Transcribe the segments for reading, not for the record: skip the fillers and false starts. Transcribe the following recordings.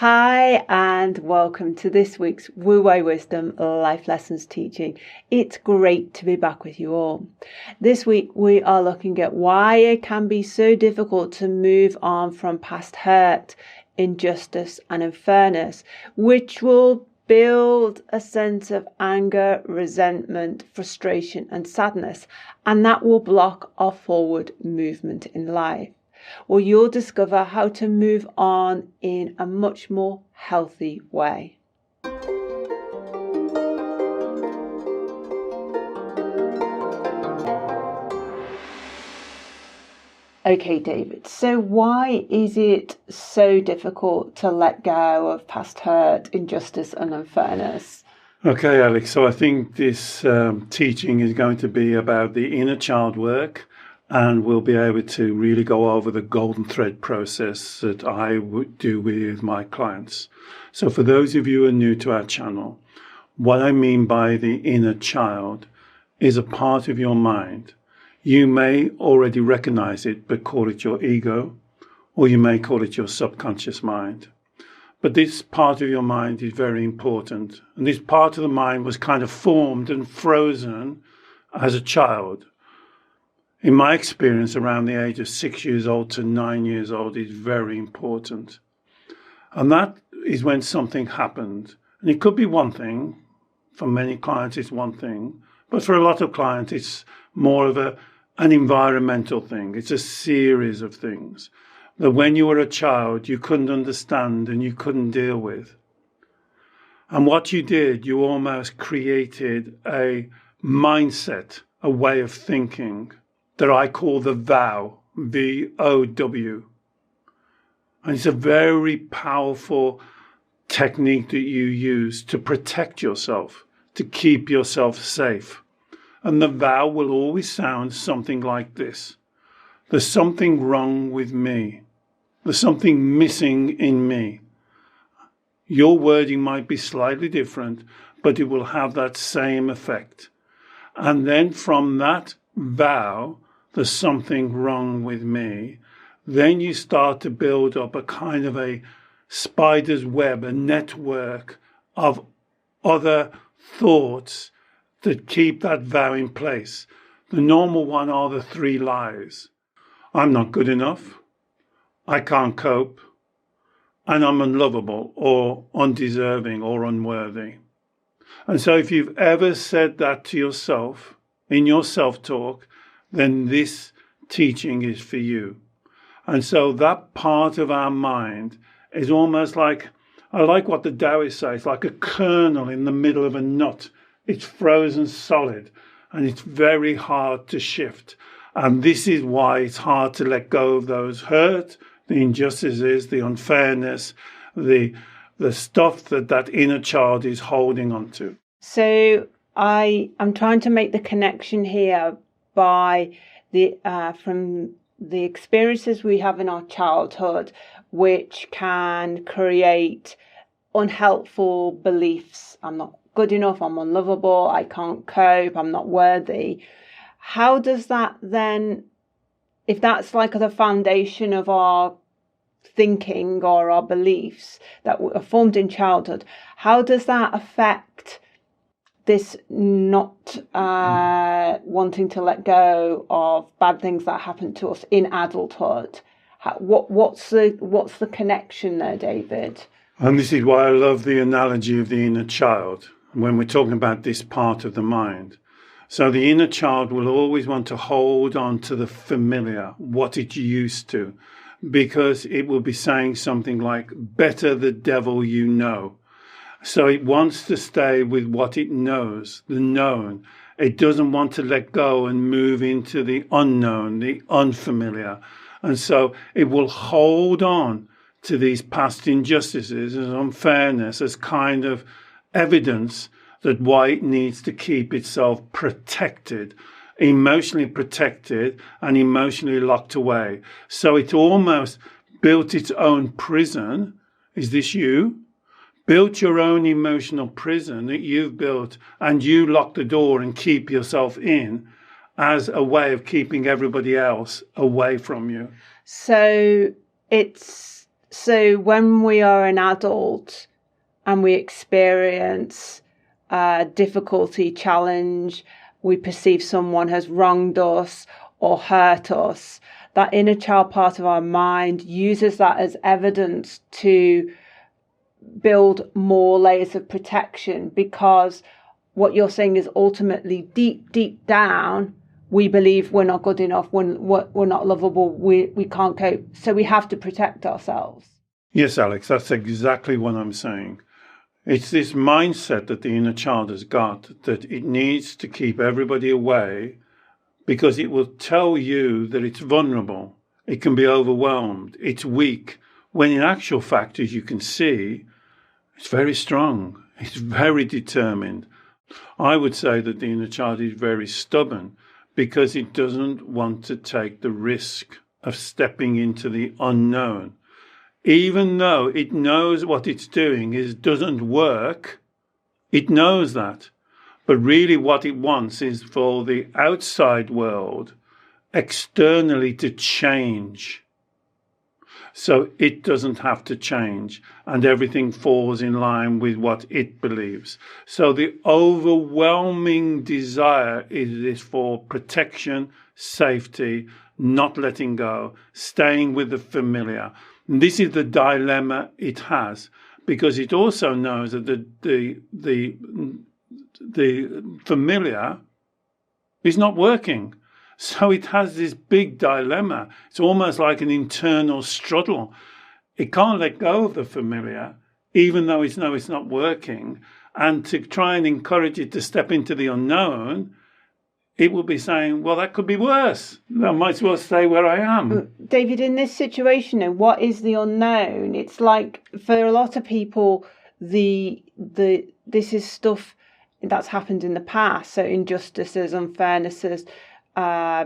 Hi and welcome to this week's Wu Wei Wisdom Life Lessons teaching. It's great to be back with you all. This week we are looking at why it can be so difficult to move on from past hurt, injustice and unfairness, which will build a sense of anger, resentment, frustration and sadness, and that will block our forward movement in life. Well, you'll discover how to move on in a much more healthy way. Okay, David, so why is it so difficult to let go of past hurt, injustice and unfairness? Okay, Alex, so I think this teaching is going to be about the inner child work, and we'll be able to really go over the golden thread process that I would do with my clients. So for those of you who are new to our channel, what I mean by the inner child is a part of your mind. You may already recognize it, but call it your ego, or you may call it your subconscious mind. But this part of your mind is very important. And this part of the mind was kind of formed and frozen as a child. In my experience, around the age of 6 years old to 9 years old is very important. And that is when something happened. And it could be one thing. For many clients, it's one thing. But for a lot of clients, it's more of an environmental thing. It's a series of things that when you were a child, you couldn't understand and you couldn't deal with. And what you did, you almost created a mindset, a way of thinking that I call the vow, V-O-W. And it's a very powerful technique that you use to protect yourself, to keep yourself safe. And the vow will always sound something like this. There's something wrong with me. There's something missing in me. Your wording might be slightly different, but it will have that same effect. And then from that vow, there's something wrong with me, then you start to build up a kind of a spider's web, a network of other thoughts that keep that vow in place. The normal one are the 3 lies. I'm not good enough, I can't cope, and I'm unlovable or undeserving or unworthy. And so if you've ever said that to yourself in your self-talk, then this teaching is for you. And so that part of our mind is almost like, I like what the Taoist says, like a kernel in the middle of a nut. It's frozen solid and it's very hard to shift. And this is why it's hard to let go of those hurt, the injustices, the unfairness, the stuff that inner child is holding on to. So I'm trying to make the connection here by from the experiences we have in our childhood, which can create unhelpful beliefs. I'm not good enough, I'm unlovable, I can't cope, I'm not worthy. How does that then, if that's like the foundation of our thinking or our beliefs that are formed in childhood, how does that affect this not wanting to let go of bad things that happen to us in adulthood? What's the connection there, David? And this is why I love the analogy of the inner child when we're talking about this part of the mind. So the inner child will always want to hold on to the familiar, what it's used to, because it will be saying something like, better the devil you know. So it wants to stay with what it knows, the known. It doesn't want to let go and move into the unknown, the unfamiliar. And so it will hold on to these past injustices and unfairness as kind of evidence that why it needs to keep itself protected, emotionally protected and emotionally locked away. So it almost built its own prison. Is this you? Built your own emotional prison that you've built, and you lock the door and keep yourself in as a way of keeping everybody else away from you. So it's So when we are an adult and we experience difficulty, challenge, we perceive someone has wronged us or hurt us, that inner child part of our mind uses that as evidence to build more layers of protection, because what you're saying is ultimately deep down, we believe we're not good enough, we're not lovable, we can't cope. So we have to protect ourselves. Yes, Alex, that's exactly what I'm saying. It's this mindset that the inner child has got, that it needs to keep everybody away because it will tell you that it's vulnerable, it can be overwhelmed, it's weak, when in actual fact, as you can see, it's very strong, it's very determined. I would say that the inner child is very stubborn because it doesn't want to take the risk of stepping into the unknown. Even though it knows what it's doing doesn't work, it knows that. But really what it wants is for the outside world externally to change. So it doesn't have to change and everything falls in line with what it believes. So the overwhelming desire is for protection, safety, not letting go, staying with the familiar. And this is the dilemma it has, because it also knows that the familiar is not working. So it has this big dilemma. It's almost like an internal struggle. It can't let go of the familiar, even though it knows it's not working. And to try and encourage it to step into the unknown, it will be saying, well, that could be worse. I might as well stay where I am. David, in this situation, what is the unknown? It's like, for a lot of people, this is stuff that's happened in the past. So injustices, unfairnesses,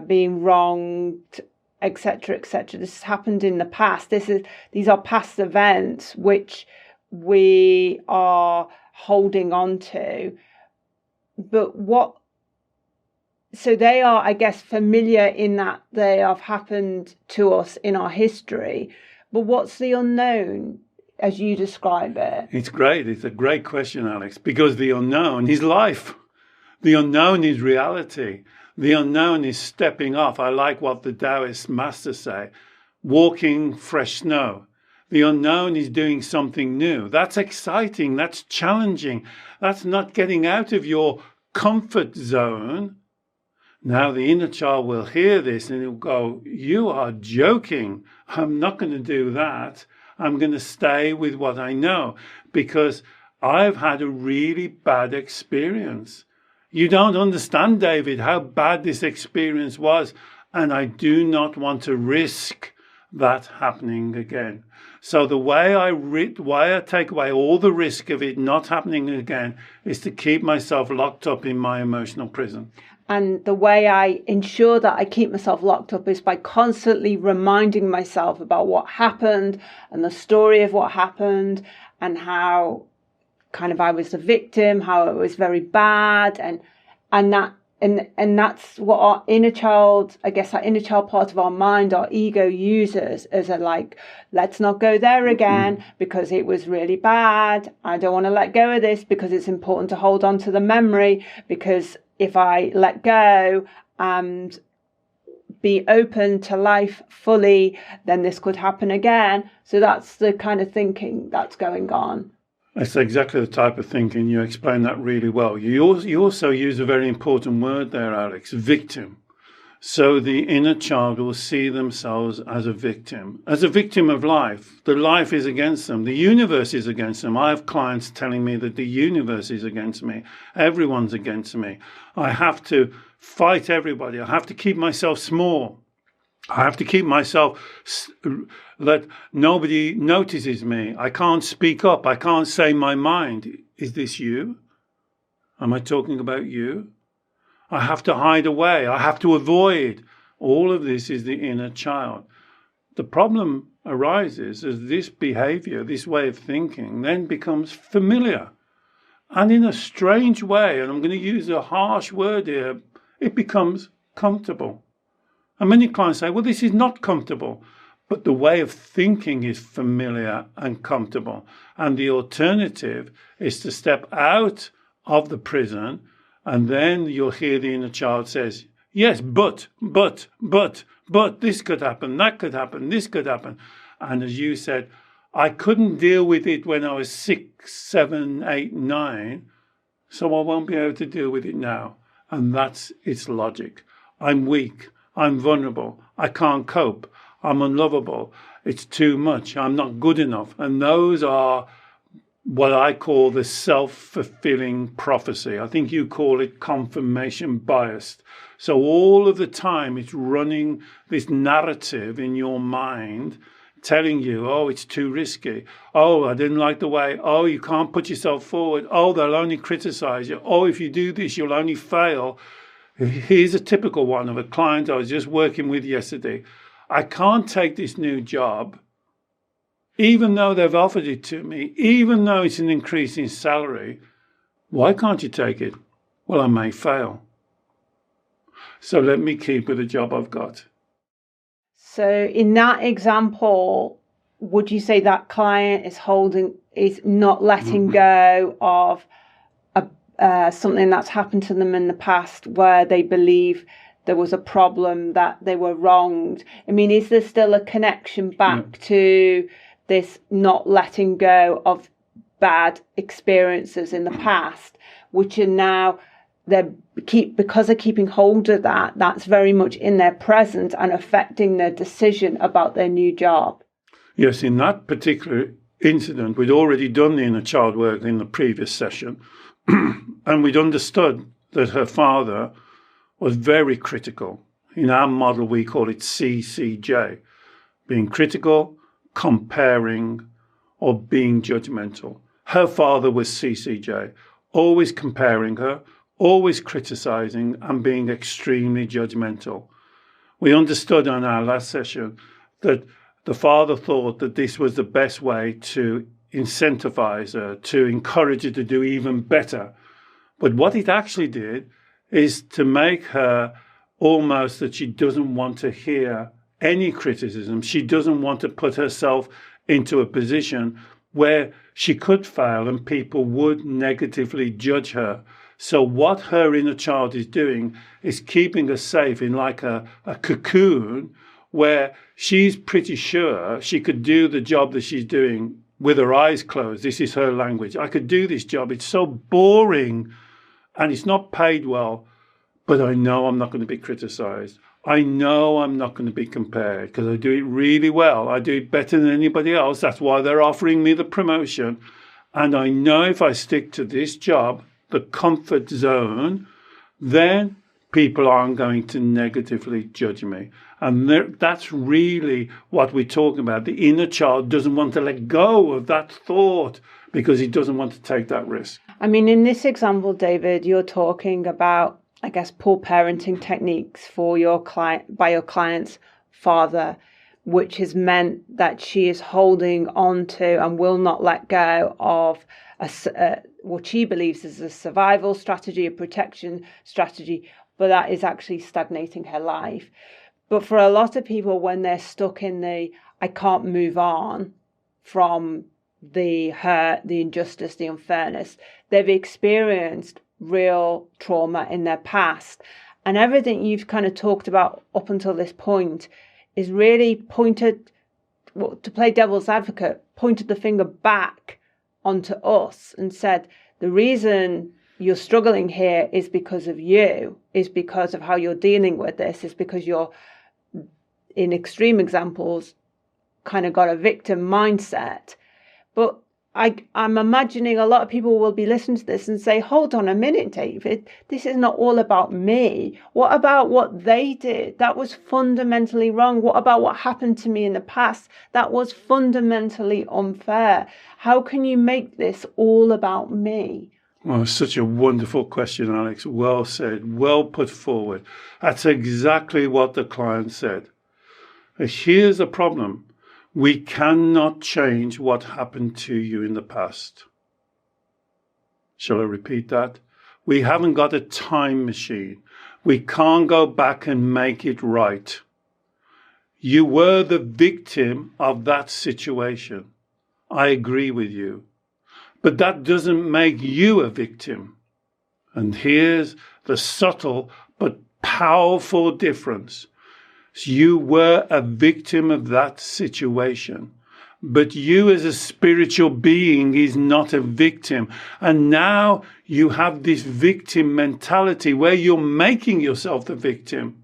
being wronged, etc., etc. This has happened in the past. These are past events which we are holding on to. But so they are, I guess, familiar in that they have happened to us in our history. But what's the unknown, as you describe it? It's great. It's a great question, Alex, because the unknown is life. The unknown is reality. The unknown is stepping off. I like what the Taoist masters say, walking fresh snow. The unknown is doing something new. That's exciting. That's challenging. That's not getting out of your comfort zone. Now the inner child will hear this and he'll go, you are joking. I'm not going to do that. I'm going to stay with what I know because I've had a really bad experience. You don't understand, David, how bad this experience was. And I do not want to risk that happening again. So the way I take away all the risk of it not happening again is to keep myself locked up in my emotional prison. And the way I ensure that I keep myself locked up is by constantly reminding myself about what happened and the story of what happened and how kind of I was the victim, how it was very bad, and that's what our inner child, I guess, that inner child part of our mind, our ego uses as a like, let's not go there again because it was really bad. I don't want to let go of this because it's important to hold on to the memory, because if I let go and be open to life fully, then this could happen again. So that's the kind of thinking that's going on. That's exactly the type of thinking. You explain that really well. You also use a very important word there, Alex, victim. So the inner child will see themselves as a victim of life. The life is against them. The universe is against them. I have clients telling me that the universe is against me. Everyone's against me. I have to fight everybody. I have to keep myself small. I have to keep myself that nobody notices me. I can't speak up. I can't say my mind. Is this you? Am I talking about you? I have to hide away. I have to avoid. All of this is the inner child. The problem arises as this behavior, this way of thinking, then becomes familiar. And in a strange way, and I'm going to use a harsh word here, it becomes comfortable. And many clients say, well, this is not comfortable. but the way of thinking is familiar and comfortable. And the alternative is to step out of the prison, and then you'll hear the inner child says, yes, but, this could happen, that could happen, this could happen. And as you said, I couldn't deal with it when I was 6, 7, 8, 9, so I won't be able to deal with it now. And that's its logic. I'm weak, I'm vulnerable, I can't cope, I'm unlovable, it's too much, I'm not good enough. And those are what I call the self-fulfilling prophecy. I think you call it confirmation bias. So all of the time it's running this narrative in your mind telling you, oh, it's too risky. Oh, I didn't like the way. Oh, you can't put yourself forward. Oh, they'll only criticize you. Oh, if you do this, you'll only fail. Here's a typical one of a client I was just working with yesterday. I can't take this new job, even though they've offered it to me, even though it's an increase in salary. Why can't you take it? Well, I may fail. So let me keep with the job I've got. So in that example, would you say that client is not letting go of something that's happened to them in the past where they believe there was a problem, that they were wronged? I mean, is there still a connection back to this not letting go of bad experiences in the past, which are now because they're keeping hold of that's very much in their present and affecting their decision about their new job? Yes, in that particular incident, we'd already done the inner child work in the previous session, and we'd understood that her father was very critical. In our model, we call it CCJ, being critical, comparing, or being judgmental. Her father was CCJ, always comparing her, always criticizing, and being extremely judgmental. We understood on our last session that the father thought that this was the best way to incentivize her, to encourage her to do even better. But what it actually did is to make her almost that she doesn't want to hear any criticism. She doesn't want to put herself into a position where she could fail and people would negatively judge her. So what her inner child is doing is keeping her safe in like a cocoon where she's pretty sure she could do the job that she's doing with her eyes closed. This is her language. I could do this job. It's so boring and it's not paid well, but I know I'm not going to be criticized. I know I'm not going to be compared because I do it really well. I do it better than anybody else. That's why they're offering me the promotion. And I know if I stick to this job, the comfort zone, then people aren't going to negatively judge me. And that's really what we're talking about. The inner child doesn't want to let go of that thought because he doesn't want to take that risk. I mean, in this example, David, you're talking about, I guess, poor parenting techniques for your client, by your client's father, which has meant that she is holding on to and will not let go of what she believes is a survival strategy, a protection strategy, but that is actually stagnating her life. But for a lot of people, when they're stuck in I can't move on from the hurt, the injustice, the unfairness, they've experienced real trauma in their past. And everything you've kind of talked about up until this point is really pointed, to play devil's advocate, pointed the finger back onto us and said, the reason you're struggling here is because of you, is because of how you're dealing with this, is because you're, in extreme examples, kind of got a victim mindset. But I'm imagining a lot of people will be listening to this and say, hold on a minute, David, this is not all about me. What about what they did? That was fundamentally wrong. What about what happened to me in the past? That was fundamentally unfair. How can you make this all about me? Well, such a wonderful question, Alex. Well said, well put forward. That's exactly what the client said. Here's the problem. We cannot change what happened to you in the past. Shall I repeat that? We haven't got a time machine. We can't go back and make it right. You were the victim of that situation. I agree with you. But that doesn't make you a victim. And here's the subtle but powerful difference. You were a victim of that situation. But you as a spiritual being is not a victim. And now you have this victim mentality where you're making yourself the victim.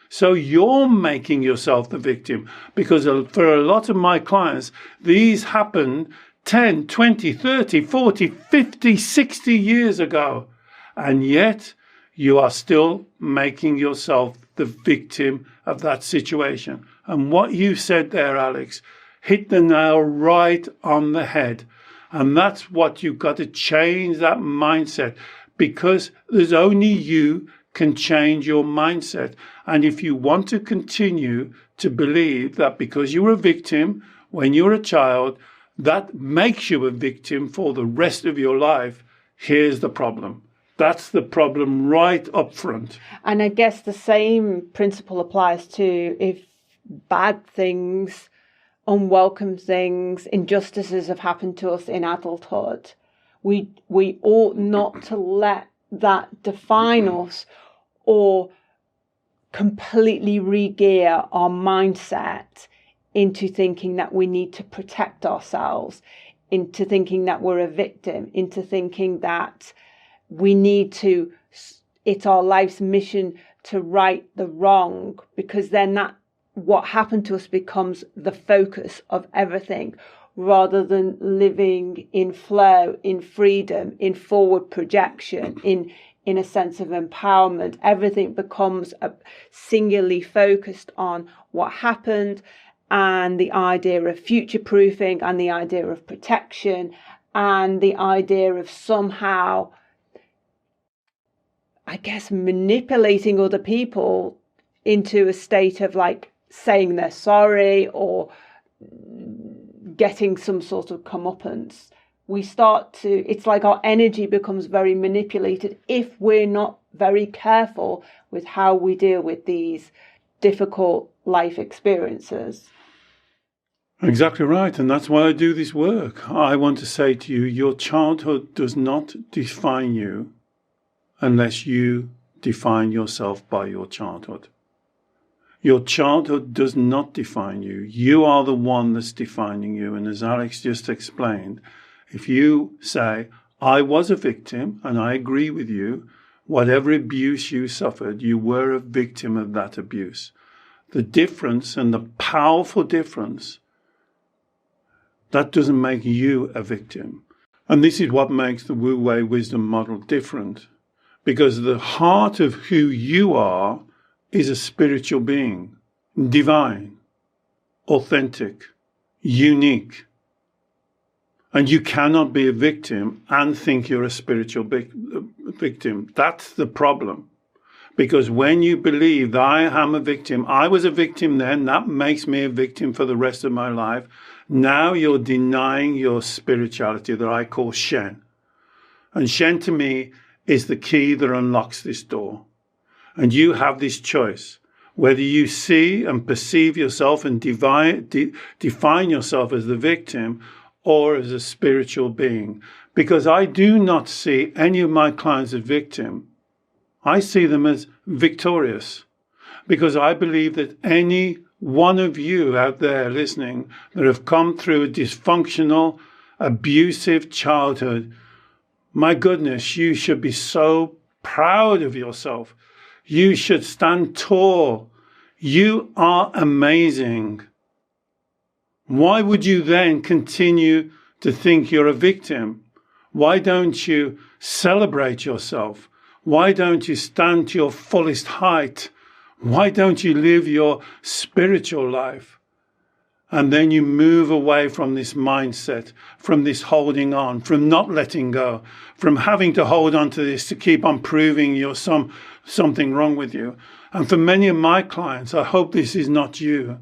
So you're making yourself the victim, because for a lot of my clients, these happened 10, 20, 30, 40, 50, 60 years ago. And yet you are still making yourself the victim of that situation. And what you said there, Alex, hit the nail right on the head. And that's what you've got to change, that mindset, because there's only you can change your mindset. And if you want to continue to believe that because you were a victim when you were a child, that makes you a victim for the rest of your life, here's the problem. That's the problem right up front. And I guess the same principle applies to if bad things, unwelcome things, injustices have happened to us in adulthood. We ought not to let that define us or completely re-gear our mindset into thinking that we need to protect ourselves, into thinking that we're a victim, into thinking that we need to, it's our life's mission to right the wrong, because then that what happened to us becomes the focus of everything, rather than living in flow, in freedom, in forward projection, in a sense of empowerment. Everything becomes singularly focused on what happened, and the idea of future proofing, and the idea of protection, and the idea of somehow, I guess, manipulating other people into a state of like saying they're sorry or getting some sort of comeuppance. We start to, it's like our energy becomes very manipulated if we're not very careful with how we deal with these difficult life experiences. Exactly right. And that's why I do this work. I want to say to you, your childhood does not define you unless you define yourself by your childhood. Your childhood does not define you. You are the one that's defining you. And as Alex just explained, if you say, I was a victim, and I agree with you, whatever abuse you suffered, you were a victim of that abuse. The difference, and the powerful difference, that doesn't make you a victim. And this is what makes the Wu Wei Wisdom model different. Because the heart of who you are is a spiritual being, divine, authentic, unique. And you cannot be a victim and think you're a spiritual victim. That's the problem. Because when you believe that I am a victim, I was a victim then, that makes me a victim for the rest of my life. Now you're denying your spirituality that I call Shen. And Shen to me is the key that unlocks this door. And you have this choice, whether you see and perceive yourself and define yourself as the victim or as a spiritual being. Because I do not see any of my clients as victim. I see them as victorious. Because I believe that any one of you out there listening that have come through a dysfunctional, abusive childhood, my goodness, you should be so proud of yourself. You should stand tall. You are amazing. Why would you then continue to think you're a victim? Why don't you celebrate yourself? Why don't you stand to your fullest height? Why don't you live your spiritual life? And then you move away from this mindset, from this holding on, from not letting go, from having to hold on to this to keep on proving you're something wrong with you. And for many of my clients, I hope this is not you.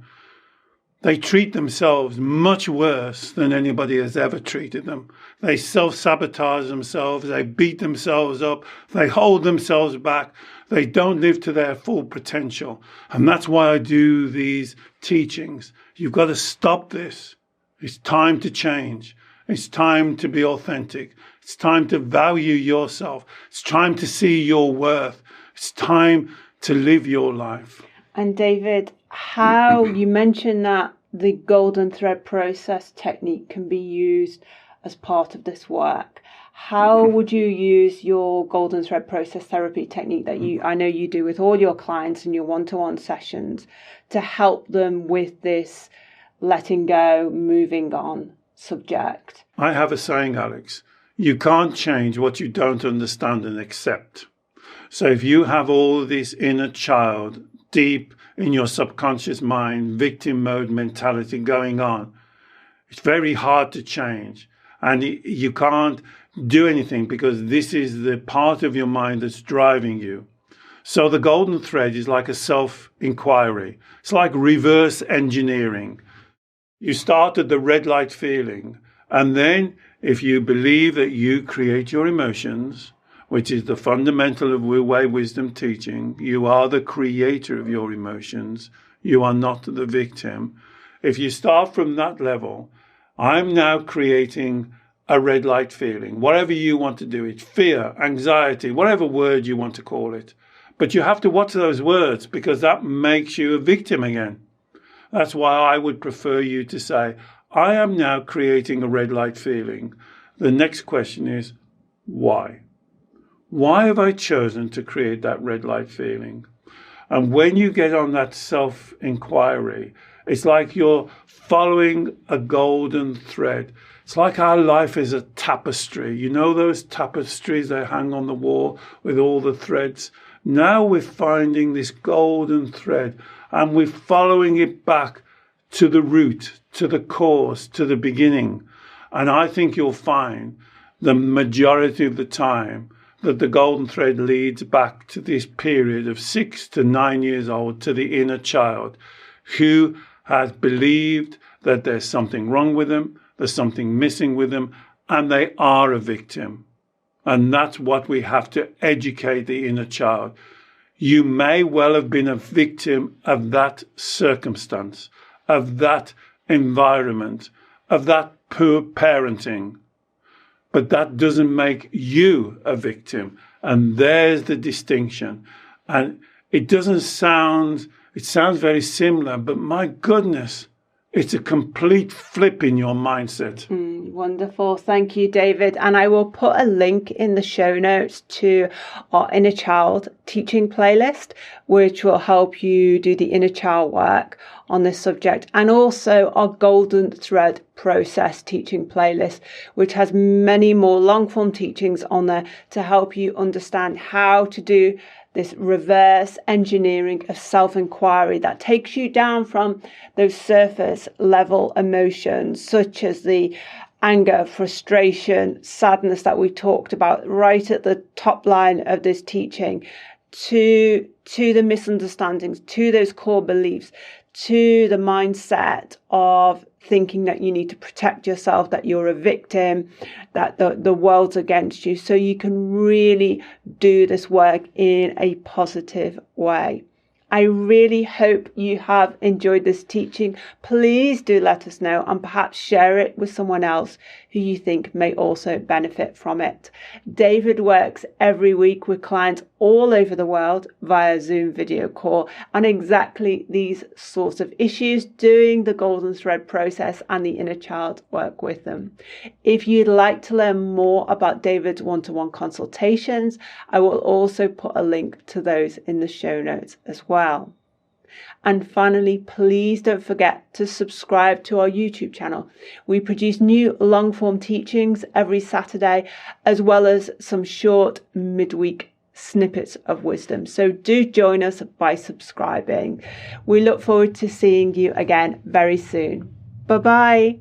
They treat themselves much worse than anybody has ever treated them. They self-sabotage themselves. They beat themselves up. They hold themselves back. They don't live to their full potential. And that's why I do these teachings. You've got to stop this. It's time to change. It's time to be authentic. It's time to value yourself. It's time to see your worth. It's time to live your life. And David, how you mentioned that the golden thread process technique can be used as part of this work. How would you use your golden thread process therapy technique that I know you do with all your clients in your one-to-one sessions to help them with this letting go, moving on subject? I have a saying, Alex, you can't change what you don't understand and accept. So if you have all this inner child deep in your subconscious mind, victim mode mentality going on, it's very hard to change. And you can't do anything because this is the part of your mind that's driving you. So the golden thread is like a self-inquiry. It's like reverse engineering. You start at the red light feeling, and then if you believe that you create your emotions, which is the fundamental of Wu Wei Wisdom teaching, you are the creator of your emotions, you are not the victim. If you start from that level, I'm now creating a red light feeling, whatever you want to do it, fear, anxiety, whatever word you want to call it. But you have to watch those words because that makes you a victim again. That's why I would prefer you to say, I am now creating a red light feeling. The next question is, why? Why have I chosen to create that red light feeling? And when you get on that self-inquiry, it's like you're following a golden thread. It's like our life is a tapestry. You know those tapestries they hang on the wall with all the threads? Now we're finding this golden thread and we're following it back to the root, to the cause, to the beginning. And I think you'll find the majority of the time that the golden thread leads back to this period of 6 to 9 years old, to the inner child who has believed that there's something wrong with them, there's something missing with them, and they are a victim. And that's what we have to educate the inner child. You may well have been a victim of that circumstance, of that environment, of that poor parenting. But that doesn't make you a victim. And there's the distinction. And it sounds very similar, but my goodness, it's a complete flip in your mindset. Wonderful. Thank you, David. And I will put a link in the show notes to our Inner Child teaching playlist, which will help you do the inner child work on this subject. And also our Golden Thread process teaching playlist, which has many more long form teachings on there to help you understand how to do this reverse engineering of self-inquiry that takes you down from those surface level emotions, such as the anger, frustration, sadness that we talked about right at the top line of this teaching, to the misunderstandings, to those core beliefs, to the mindset of thinking that you need to protect yourself, that you're a victim, that the world's against you. So you can really do this work in a positive way. I really hope you have enjoyed this teaching. Please do let us know and perhaps share it with someone else who you think may also benefit from it. David works every week with clients all over the world via Zoom video call on exactly these sorts of issues, doing the golden thread process and the inner child work with them. If you'd like to learn more about David's one-to-one consultations, I will also put a link to those in the show notes as well. And finally, please don't forget to subscribe to our YouTube channel. We produce new long-form teachings every Saturday, as well as some short midweek snippets of wisdom. So do join us by subscribing. We look forward to seeing you again very soon. Bye-bye.